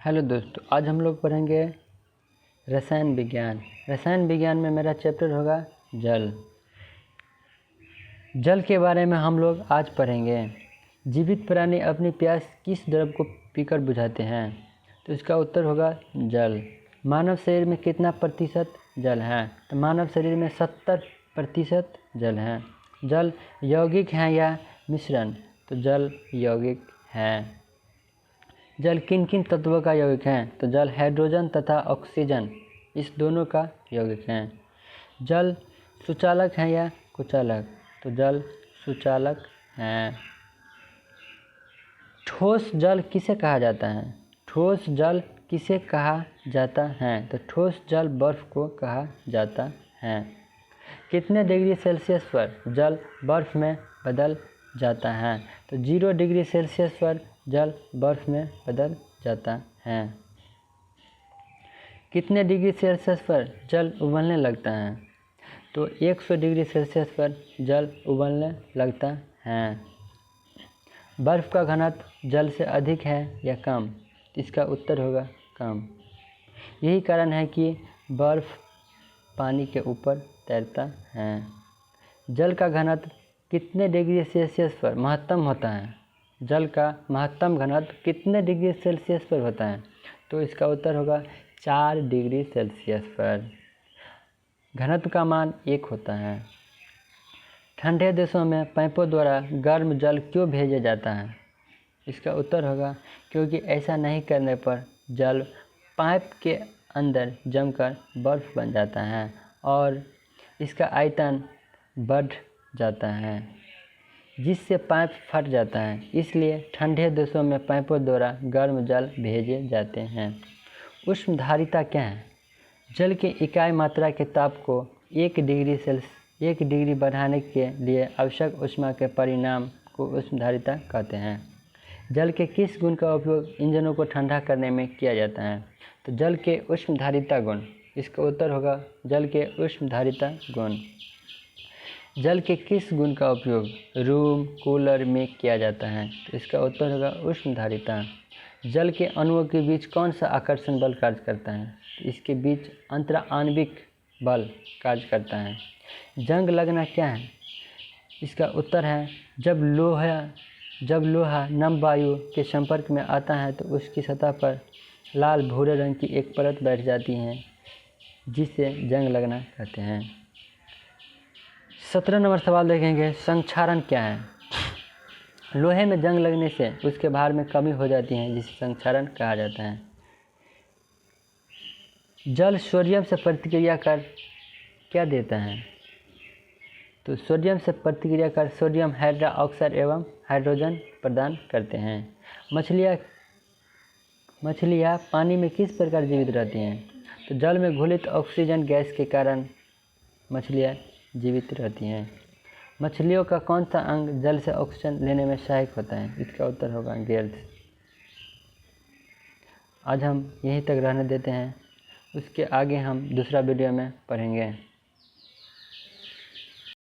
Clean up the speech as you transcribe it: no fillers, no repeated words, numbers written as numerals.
Hello दोस्तों, आज हम लोग पढ़ेंगे रसायन विज्ञान। रसायन विज्ञान में मेरा चैप्टर होगा जल। जल के बारे में हम लोग आज पढ़ेंगे। जीवित प्राणी अपनी प्यास किस द्रव को पीकर बुझाते हैं? तो इसका उत्तर होगा जल। मानव शरीर में कितना प्रतिशत जल है? तो मानव शरीर में 70% जल है। जल यौगिक है या मिश्रण? तो जल यौगिक है। जल किन किन तत्वों का यौगिक है? तो जल हाइड्रोजन तथा ऑक्सीजन, इस दोनों का यौगिक है। जल सुचालक है या कुचालक? तो जल सुचालक है। ठोस जल किसे कहा जाता है? ठोस जल किसे कहा जाता है? तो ठोस जल बर्फ को कहा जाता है। कितने डिग्री सेल्सियस पर जल बर्फ में बदल जाता है? तो 0 डिग्री सेल्सियस पर जल बर्फ में बदल जाता है। कितने डिग्री सेल्सियस पर जल उबलने लगता है? तो 100 डिग्री सेल्सियस पर जल उबलने लगता है। बर्फ का घनत्व जल से अधिक है या कम? इसका उत्तर होगा कम। यही कारण है कि बर्फ पानी के ऊपर तैरता है। जल का घनत्व कितने डिग्री सेल्सियस पर महत्तम होता है? जल का महत्तम घनत्व कितने डिग्री सेल्सियस पर होता है? तो इसका उत्तर होगा 4 डिग्री सेल्सियस पर। घनत्व का मान 1 होता है। ठंडे देशों में पाइपों द्वारा गर्म जल क्यों भेजा जाता है? इसका उत्तर होगा क्योंकि ऐसा नहीं करने पर जल पाइप के अंदर जमकर बर्फ बन जाता है और इसका आयतन बढ़ जाता है, जिससे पाइप फट जाता है। इसलिए ठंडे देशों में पाइपों द्वारा गर्म जल भेजे जाते हैं। ऊष्मधारिता क्या है? जल की इकाई मात्रा के ताप को 1 डिग्री बढ़ाने के लिए आवश्यक ऊष्मा के परिणाम को ऊष्मधारिता कहते हैं। जल के किस गुण का उपयोग इंजनों को ठंडा करने में किया जाता है? तो जल के ऊष्मधारिता गुण। इसका उत्तर होगा जल के ऊष्मधारिता गुण। जल के किस गुण का उपयोग रूम कूलर में किया जाता है? तो इसका उत्तर होगा ऊष्मधारिता। जल के अणुओं के बीच कौन सा आकर्षण बल कार्य करता है? तो इसके बीच अंतराण्विक बल कार्य करता है। जंग लगना क्या है? इसका उत्तर है जब लोहा नम वायु के संपर्क में आता है तो उसकी सतह पर लाल भूरे रंग की एक परत बैठ जाती है, जिसे जंग लगना कहते हैं। 17 नंबर सवाल देखेंगे, संक्षारण क्या है? लोहे में जंग लगने से उसके भार में कमी हो जाती है, जिसे संक्षारण कहा जाता है। जल सोडियम से प्रतिक्रिया कर क्या देता है? तो सोडियम से प्रतिक्रिया कर सोडियम हाइड्रोक्साइड एवं हाइड्रोजन प्रदान करते हैं। मछलियाँ पानी में किस प्रकार जीवित रहती हैं? तो जल में घुलित ऑक्सीजन गैस के कारण मछलियाँ जीवित रहती हैं। मछलियों का कौन सा अंग जल से ऑक्सीजन लेने में सहायक होता है? इसका उत्तर होगा गिल्स। आज हम यहीं तक रहने देते हैं, उसके आगे हम दूसरा वीडियो में पढ़ेंगे।